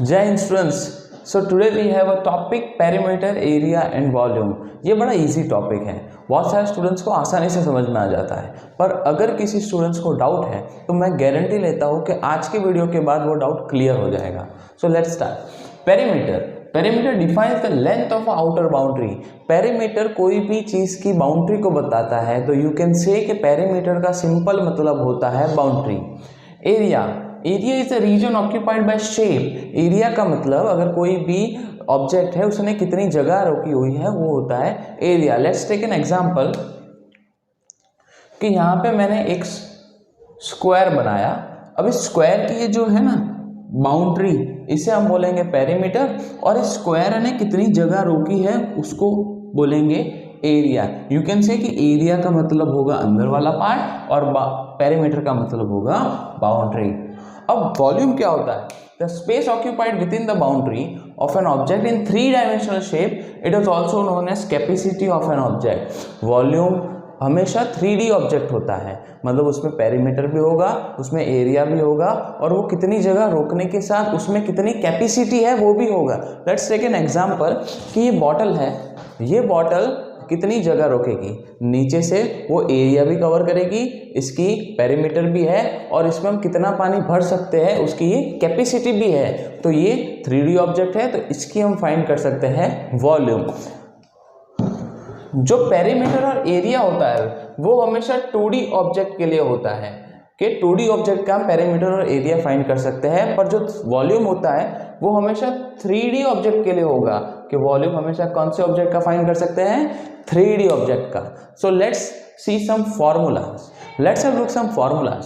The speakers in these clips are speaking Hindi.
जय हिंद students. So today we have a topic perimeter, area and volume. ये बड़ा इजी टॉपिक है, बहुत सारे स्टूडेंट्स को आसानी से समझ में आ जाता है। पर अगर किसी स्टूडेंट्स को डाउट है तो मैं गारंटी लेता हूँ कि आज के वीडियो के बाद वो डाउट क्लियर हो जाएगा। So let's start. Perimeter defines the length of outer boundary. Perimeter कोई भी चीज़ की बाउंड्री को बताता है, तो यू कैन से कि पेरीमीटर का सिंपल मतलब होता है boundary. Area is a region occupied by shape. Area का मतलब अगर कोई भी ऑब्जेक्ट है उसने कितनी जगह रोकी हुई है वो होता है area. Let's take an example कि यहाँ पे मैंने एक स्क्वायर बनाया। अब इस स्क्वायर की ये जो है ना बाउंड्री, इसे हम बोलेंगे पेरीमीटर, और इस स्क्वायर ने कितनी जगह रोकी है उसको बोलेंगे एरिया। यू कैन से कि एरिया का मतलब होगा अंदर वाला पार्ट और पेरीमीटर का मतलब होगा बाउंड्री। अब वॉल्यूम क्या होता है? The space occupied within the boundary of an object in 3-डायमेंशनल shape. It is also known as capacity of an object. Volume हमेशा 3D ऑब्जेक्ट होता है, मतलब उसमें पेरीमीटर भी होगा, उसमें एरिया भी होगा, और वो कितनी जगह रोकने के साथ उसमें कितनी कैपेसिटी है वो भी होगा। लेट्स टेक एन एग्जांपल कि ये बॉटल है, ये बॉटल कितनी जगह रोकेगी, नीचे से वो एरिया भी कवर करेगी, इसकी पेरीमीटर भी है, और इसमें हम कितना पानी भर सकते हैं उसकी ये कैपेसिटी भी है। तो ये 3D ऑब्जेक्ट है, तो इसकी हम फाइंड कर सकते हैं वॉल्यूम। जो पेरीमीटर और एरिया होता है वो हमेशा 2D ऑब्जेक्ट के लिए होता है कि 2D ऑब्जेक्ट का हम पेरीमीटर और एरिया फाइंड कर सकते हैं, पर जो वॉल्यूम होता है वो हमेशा 3D ऑब्जेक्ट के लिए होगा कि वॉल्यूम हमेशा कौन से ऑब्जेक्ट का फाइंड कर सकते हैं? 3D ऑब्जेक्ट का। So let's see some formulas. Let's have look some formulas.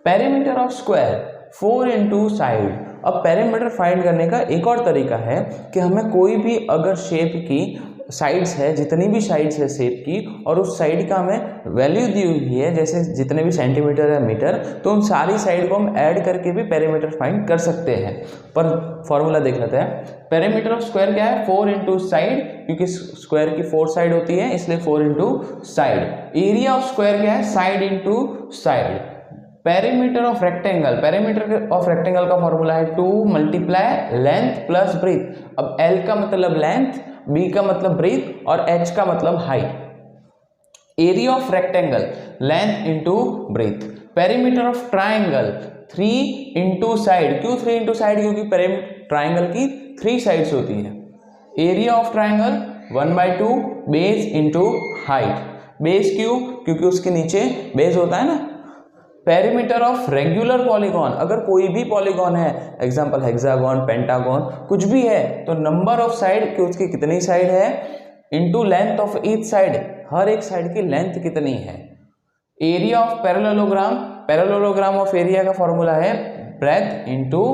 Perimeter of square 4 into side. अब पेरीमीटर फाइंड करने का एक और तरीका है कि हमें कोई भी अगर शेप की साइड्स है, जितनी भी साइड्स है शेप की, और उस साइड का हमें वैल्यू दी हुई है, जैसे जितने भी सेंटीमीटर या मीटर, तो उन सारी साइड को हम ऐड करके भी पेरीमीटर फाइंड कर सकते हैं। पर फॉर्मूला देख लेते हैं। पेरीमीटर ऑफ स्क्वायर क्या है? 4 into साइड, क्योंकि स्क्वायर की 4 साइड होती है इसलिए 4 into side. Area of square क्या है? Side into side. Perimeter of rectangle, perimeter of rectangle का फॉर्मूला है 2 × लेंथ प्लस ब्रीथ। अब L का मतलब लेंथ, B का मतलब ब्रीथ, और H का मतलब height. Area of rectangle length into breadth. Perimeter of triangle 3 into side. क्यों 3 into साइड? क्योंकि ट्राइंगल की 3 साइड्स होती है। Area of triangle 1/2 base into height. Base क्यों? क्योंकि उसके नीचे बेस होता है ना। पेरीमीटर ऑफ रेगुलर पॉलीगॉन, अगर कोई भी पॉलीगॉन है, एग्जांपल हेक्सागन, पेंटागन, कुछ भी है, तो नंबर ऑफ साइड कि उसकी कितनी साइड है into length of each side, हर एक साइड की लेंथ कितनी है। Area of parallelogram, parallelogram of area का फॉर्मूला है ब्रेथ इनटू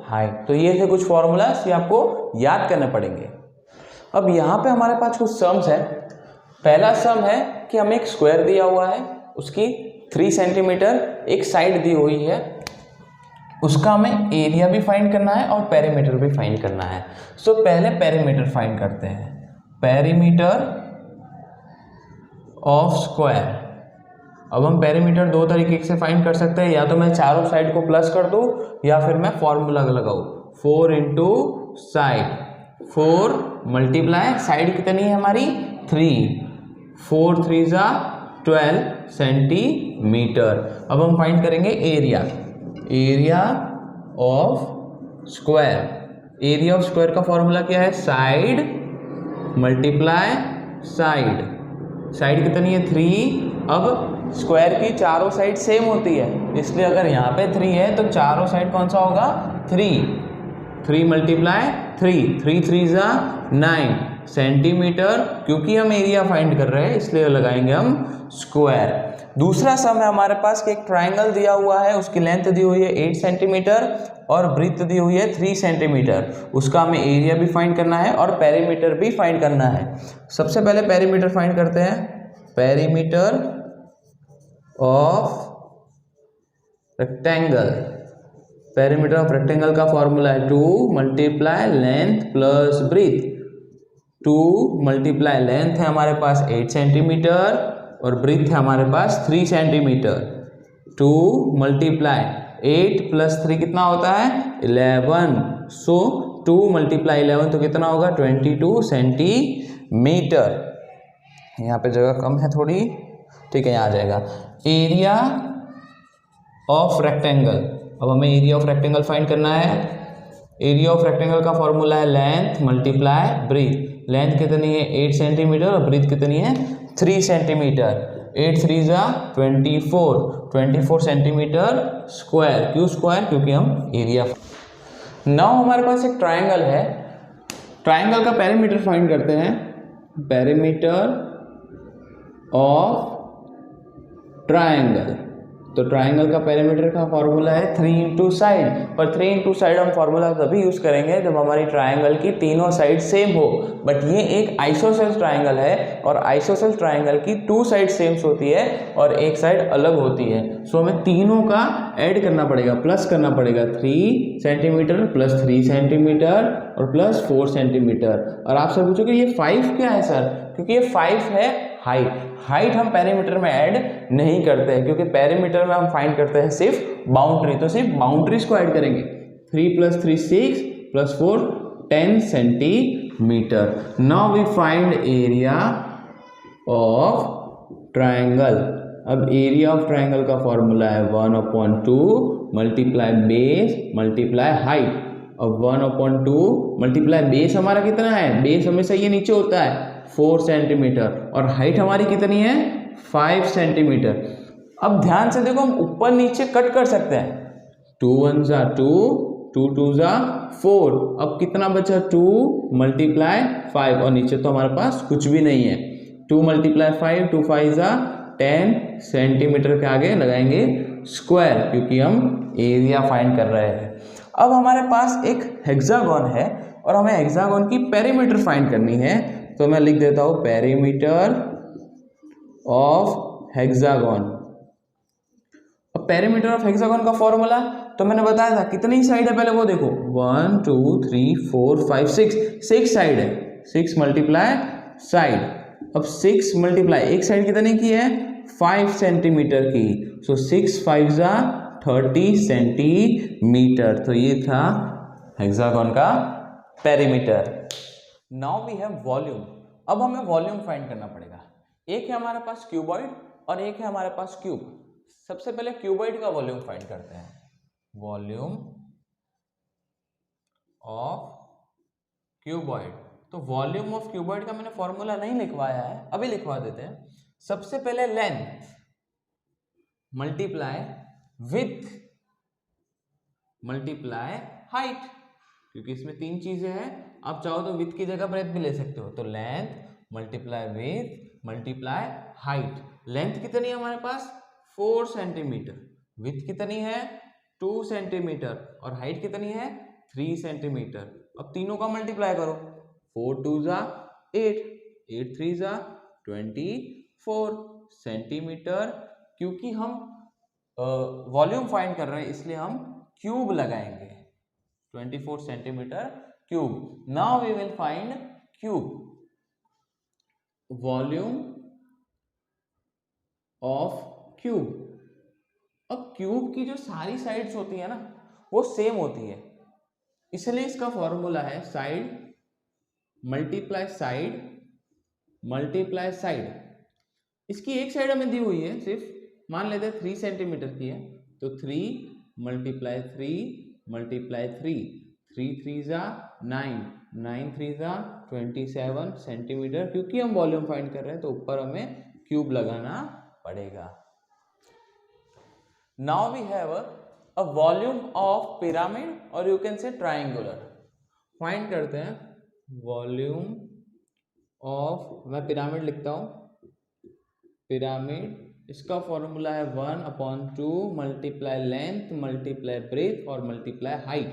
हाइट। तो ये थे कुछ फॉर्मूलास, ये आपको याद करने पड़ेंगे। अब यहाँ पे हमारे पास कुछ सम्स है। पहला सम है कि हमें एक स्क्वायर दिया हुआ है, उसकी 3 सेंटीमीटर एक साइड दी हुई है, उसका हमें एरिया भी फाइंड करना है और पेरीमीटर भी फाइंड करना है। सो पहले पेरीमीटर फाइंड करते हैं। Perimeter of square. अब हम पेरीमीटर 2 तरीके से फाइंड कर सकते हैं, या तो मैं चारों साइड को प्लस कर दूं, या फिर मैं फॉर्मूला लगाऊं 4 into साइड। 4 × साइड कितनी है हमारी? 3। 4 3 12 सेंटीमीटर। अब हम फाइंड करेंगे area. Area of square. Area of square का फॉर्मूला क्या है? Side multiply side. साइड कितनी है? 3। अब स्क्वायर की चारों साइड सेम होती है, इसलिए अगर यहाँ पे 3 है तो चारों साइड कौन सा होगा? 3। 3 × 3, 3 3 9 सेंटीमीटर। क्योंकि हम एरिया फाइंड कर रहे हैं इसलिए लगाएंगे हम स्क्वायर। दूसरा सम है हमारे पास कि एक ट्राइंगल दिया हुआ है, उसकी लेंथ दी हुई है 8 सेंटीमीटर और ब्रीथ दी हुई है 3 सेंटीमीटर। उसका हमें एरिया भी फाइंड करना है और पेरीमीटर भी फाइंड करना है। सबसे पहले पेरीमीटर फाइंड करते हैं। Perimeter of rectangle. Perimeter of rectangle का फॉर्मूला है 2 × लेंथ प्लस ब्रीथ। 2 × लेंथ है हमारे पास 8 सेंटीमीटर और ब्रीथ है हमारे पास 3 सेंटीमीटर। 2 × 8 + 3 कितना होता है 11। सो 2 × 11 तो कितना होगा 22 सेंटीमीटर। यहाँ पे जगह कम है थोड़ी, ठीक है, यहाँ आ जाएगा। एरिया ऑफ रेक्टेंगल, अब हमें एरिया ऑफ रेक्टेंगल फाइंड करना है। एरिया ऑफ रेक्टेंगल का फॉर्मूला है लेंथ मल्टीप्लाई ब्रीथ। लेंथ कितनी है 8 सेंटीमीटर और ब्रीथ कितनी है 3 सेंटीमीटर। 8 3 ज़ा 24 सेंटीमीटर स्क्वायर। क्यों स्क्वायर? क्योंकि हम एरिया। नाउ हमारे पास एक ट्राइंगल है, ट्राइंगल का पेरीमीटर फाइंड करते हैं। पेरीमीटर ऑफ ट्राइंगल, तो ट्राइंगल का पेरीमीटर का फॉर्मूला है 3 × साइड। पर 3 × साइड हम फॉर्मूला तभी यूज करेंगे जब हमारी ट्राइंगल की तीनों साइड सेम हो। बट ये एक आइसोसेल्स ट्राइंगल है और आइसोसेल्स ट्राइंगल की 2 साइड सेम होती है और एक साइड अलग होती है। सो हमें तीनों का ऐड करना पड़ेगा, प्लस करना पड़ेगा। 3 सेंटीमीटर + 3 सेंटीमीटर और +4 सेंटीमीटर। और आप सब पूछोगे ये 5 क्या है सर? क्योंकि ये 5 है हाइट। हाइट हम पेरीमीटर में ऐड नहीं करते हैं क्योंकि पेरीमीटर में हम फाइंड करते हैं सिर्फ बाउंड्री, तो सिर्फ बाउंड्रीज को ऐड करेंगे। 3 + 3 6 + 4 10 centimetre. Now we find area of triangle. अब एरिया ऑफ ट्राइंगल का फॉर्मूला है 1/2 मल्टीप्लाई बेस मल्टीप्लाई हाइट। अब 1/2 मल्टीप्लाई बेस हमारा कितना है? बेस हमेशा ये नीचे होता है 4 सेंटीमीटर और हाइट हमारी कितनी है 5 सेंटीमीटर। अब ध्यान से देखो, हम ऊपर नीचे कट कर सकते हैं। 2 1 ज़ा 2, 2 2 ज़ा 4। अब कितना बचा 2 × 5 और नीचे तो हमारे पास कुछ भी नहीं है। 2 × 5 2 5 ज़ा 10 सेंटीमीटर के आगे लगाएंगे स्क्वायर क्योंकि हम एरिया फाइंड कर रहे हैं। अब हमारे पास एक हेक्सागोन है और हमें हेक्सागोन की पेरीमीटर फाइंड करनी है, तो मैं लिख देता हूं पेरीमीटर ऑफ हेक्सागोन। अब पेरीमीटर ऑफ हेक्सागोन का फॉर्मूला तो मैंने बताया था, कितनी साइड है पहले वो देखो 1 2 3 4 5 6 साइड है। 6 × साइड। अब 6 × एक साइड कितने की है 5 सेंटीमीटर की। सो 6 5 ज़ा 30 सेंटीमीटर। तो ये था हेक्सागोन का perimeter. Now we have volume. अब हमें वॉल्यूम फाइंड करना पड़ेगा। एक है हमारे पास क्यूबॉइड और एक है हमारे पास क्यूब। सबसे पहले क्यूबॉइड का वॉल्यूम फाइंड करते हैं। वॉल्यूम ऑफ क्यूबॉइड, तो वॉल्यूम ऑफ क्यूबॉइड का मैंने फॉर्मूला नहीं लिखवाया है, अभी लिखवा देते हैं। सबसे पहले length multiply width multiply height, क्योंकि इसमें 3 चीजें हैं। आप चाहो तो विड्थ की जगह ब्रेथ भी ले सकते हो। तो length multiply width multiply height. Length कितनी है हमारे पास 4 सेंटीमीटर, विड्थ कितनी है 2 सेंटीमीटर और हाइट कितनी है 3 सेंटीमीटर। अब तीनों का मल्टीप्लाई करो। 4 2 ज़ा 8, 8 3 ज़ा 24 सेंटीमीटर। क्योंकि हम वॉल्यूम फाइंड कर रहे हैं इसलिए हम क्यूब लगाएंगे। 24 centimetre cube. Now we will find cube. Volume of cube. अब क्यूब की जो सारी साइड्स होती है ना वो सेम होती है, इसलिए इसका फॉर्मूला है side multiply side multiply side. इसकी एक साइड हमें दी हुई है, सिर्फ मान लेते हैं 3 सेंटीमीटर की है, तो 3 × 3 × 3, 3 3 ज़ा 9, 9 3 ज़ा 27 सेंटीमीटर। क्योंकि हम वॉल्यूम फाइंड कर रहे हैं तो ऊपर हमें क्यूब लगाना पड़ेगा। Now we have a volume of pyramid और you can say triangular. Find करते हैं वॉल्यूम ऑफ, मैं पिरामिड लिखता हूं, पिरामिड। इसका फॉर्मूला है 1/2 मल्टीप्लाई लेंथ मल्टीप्लाई ब्रेथ और मल्टीप्लाई हाइट।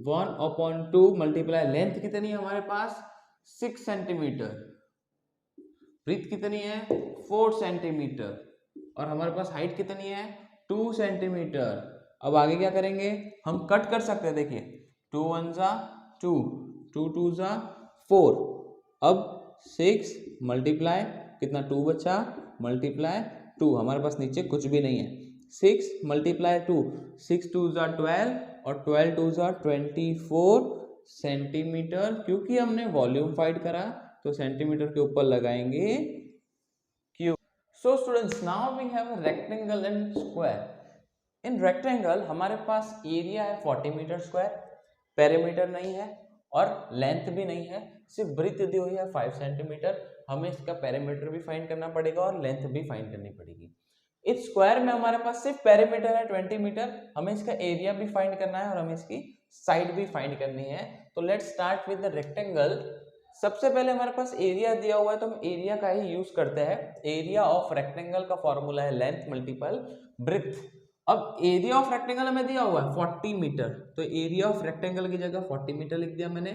1/2 मल्टीप्लाई लेंथ कितनी है हमारे पास 6 सेंटीमीटर, ब्रेथ कितनी है 4 सेंटीमीटर और हमारे पास हाइट कितनी है 2 सेंटीमीटर। अब आगे क्या करेंगे, हम कट कर सकते हैं। देखिए 2 1 ज़ा 2, 2 2 ज़ा 4। अब 6 मल्टीप्लाई कितना 2 बचा मल्टीप्लाई 2, हमारे पास नीचे कुछ भी नहीं है। 6 मल्टीप्लाई 2, 6 2 ज़ा 12 और 12 2 ज़ा 24 सेंटीमीटर। क्योंकि हमने वॉल्यूम फाइंड करा तो सेंटीमीटर के ऊपर लगाएंगे cube. So students, now we have a rectangle and square. In rectangle हमारे पास एरिया है 40 मीटर स्क्वायर, पेरीमीटर नहीं है और लेंथ भी नहीं है, सिर्फ ब्रीथ दी हुई है 5 सेंटीमीटर। हमें इसका पेरीमीटर भी फाइंड करना पड़ेगा और लेंथ भी फाइंड करनी पड़ेगी। इस स्क्वायर में हमारे पास सिर्फ पेरीमीटर है 20 मीटर, हमें इसका एरिया भी फाइंड करना है और हमें इसकी साइड भी फाइंड करनी है। तो let's start with the rectangle. सबसे पहले हमारे पास एरिया दिया हुआ है तो हम एरिया का ही यूज करते हैं। एरिया ऑफ रेक्टेंगल का फॉर्मूला है लेंथ मल्टीपल ब्रेथ। अब एरिया ऑफ रेक्टेंगल हमें दिया हुआ है 40 मीटर, तो एरिया ऑफ रेक्टेंगल की जगह 40 मीटर लिख दिया मैंने।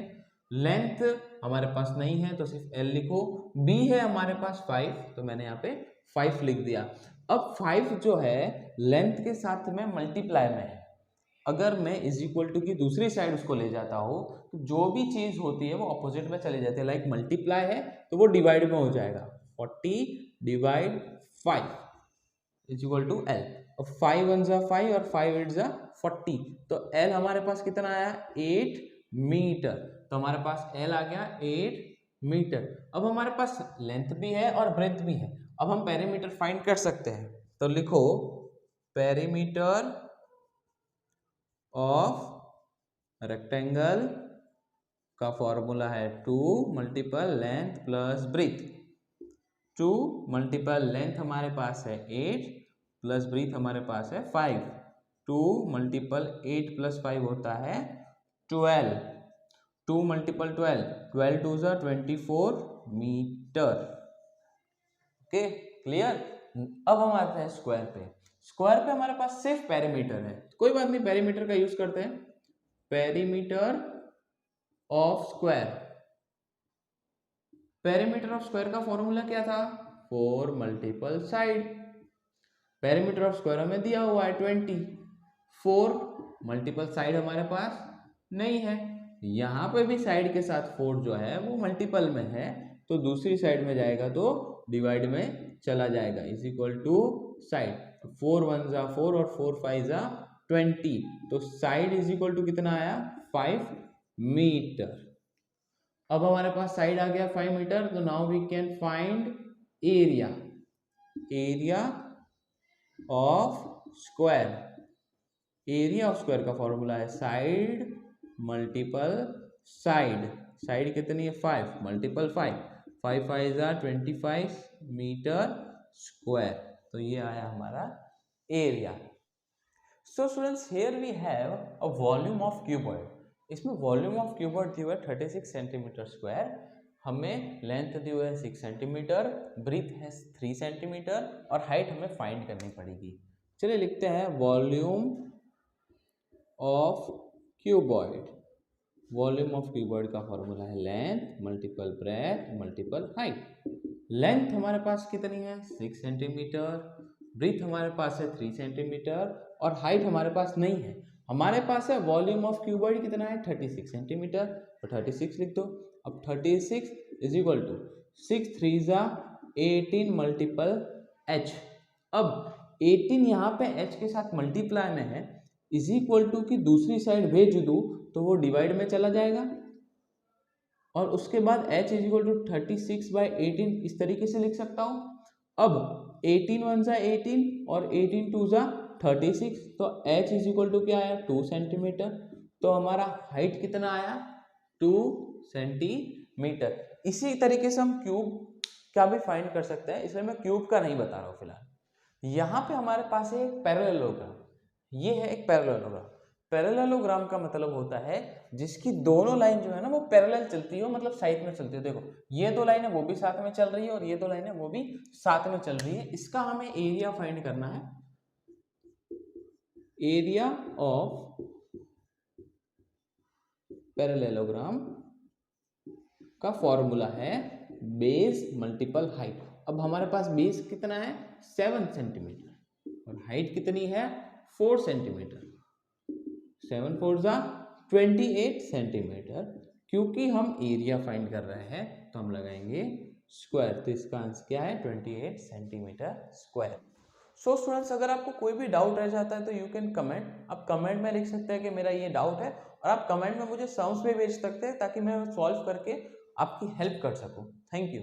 लेंथ हमारे पास नहीं है तो सिर्फ एल लिखो। बी है हमारे पास 5, तो मैंने यहाँ पे 5 लिख दिया। अब 5 जो है लेंथ के साथ में मल्टीप्लाई में है। अगर मैं इज इक्वल टू की दूसरी साइड उसको ले जाता हूँ तो जो भी चीज होती है वो अपोजिट में चली जाती है। लाइक मल्टीप्लाई है तो वो डिवाइड में हो जाएगा, 40 divide 5 is equal to L. 5 1 जा 5 और 5 8 जा 40, तो एल हमारे पास कितना आया 8 मीटर। तो हमारे पास एल आ गया 8 मीटर। अब हमारे पास लेंथ भी है और ब्रेथ भी है। अब हम पेरीमीटर फाइंड कर सकते हैं, तो लिखो पेरीमीटर ऑफ रेक्टेंगल का फॉर्मूला है 2 multiple length plus breadth. 2 multiple length हमारे पास है 8 प्लस ब्रीथ हमारे पास है 5। 2 मल्टीपल 8 प्लस 5 होता है 12। 2 मल्टीपल 12, 12 2 जा 24 मीटर। Okay clear. अब हम आते हैं स्क्वायर पे। स्क्वायर पे हमारे पास सिर्फ पेरीमीटर है, कोई बात नहीं, पेरीमीटर का यूज करते हैं। Perimeter of square, perimeter of square का फॉर्मूला क्या था 4 multiple side. Perimeter of square हमें दिया हुआ है 20, 4 मल्टीपल साइड हमारे पास नहीं है। यहाँ पे भी साइड के साथ 4 जो है वो मल्टीपल में है, तो दूसरी साइड में जाएगा तो डिवाइड में चला जाएगा, इज इक्वल टू साइड। 4 1 जा 4 और 4 5 जा 20, तो साइड इज इक्वल टू कितना आया 5 मीटर। अब हमारे पास साइड आ गया 5 मीटर, तो now we can find area. Area of square, area of square का फॉर्मूला है साइड मल्टीपल साइड। साइड कितनी है 5 मल्टीपल 5, 5 5 जा 25 मीटर स्क्वायर। तो ये आया हमारा area. So students, here we have a volume of cuboid. इसमें वॉल्यूम ऑफ क्यूबॉइड दी हुआ है 36 सेंटीमीटर स्क्वायर। हमें लेंथ दी हुई है 6 सेंटीमीटर, ब्रीथ है 3 सेंटीमीटर और हाइट हमें फाइंड करनी पड़ेगी। चलिए लिखते हैं volume of cuboid. Volume of cuboid का फॉर्मूला है length multiple breadth multiple height. Length हमारे पास कितनी है 6 सेंटीमीटर, ब्रीथ हमारे पास है 3 सेंटीमीटर और हाइट हमारे पास नहीं है। हमारे पास है वॉल्यूम ऑफ क्यूबॉइड कितना है 36 सेंटीमीटर, तो 36 लिख दो। अब 36 इज इक्वल टू 6 3 जा 18 मल्टीपल h। अब 18 यहाँ पे h के साथ मल्टीप्लाई में है, इज इक्वल टू की दूसरी साइड भेज दूँ तो वो डिवाइड में चला जाएगा और उसके बाद h is equal to 36 by 18 इस तरीके से लिख सकता हूँ। अब 18 1 जा 18 और 18 2 जा 36, तो h इज इक्वल टू क्या आया 2 सेंटीमीटर। तो हमारा हाइट कितना आया 2 सेंटीमीटर। इसी तरीके से हम क्यूब का भी फाइंड कर सकते हैं, इसलिए मैं क्यूब का नहीं बता रहा हूँ फिलहाल। यहाँ पे हमारे पास है एक पैरेललोग्राम, ये है एक पैरेललोग्राम। पैरेललोग्राम का मतलब होता है जिसकी दोनों लाइन जो है ना वो पैरेलल चलती हो, मतलब साइड में चलती हो। देखो ये दो लाइन है वो भी साथ में चल रही है और ये दो लाइन है वो भी साथ में चल रही है। इसका हमें एरिया फाइंड करना है। एरिया ऑफ पैरेललोग्राम का फॉर्मूला है बेस मल्टीपल हाइट। अब हमारे पास बेस कितना है 7 सेंटीमीटर और हाइट कितनी है 4 सेंटीमीटर। 7 4 जा 28 सेंटीमीटर। क्योंकि हम एरिया फाइंड कर रहे हैं तो हम लगाएंगे स्क्वायर, तो इसका आंसर क्या है 28 सेंटीमीटर स्क्वायर। सो स्टूडेंट्स, अगर आपको कोई भी डाउट रह जाता है तो यू कैन कमेंट, आप कमेंट में लिख सकते हैं कि मेरा ये डाउट है, और आप कमेंट में मुझे सम्स भी भेज सकते हैं ताकि मैं सॉल्व करके आपकी हेल्प कर सकूं। Thank you.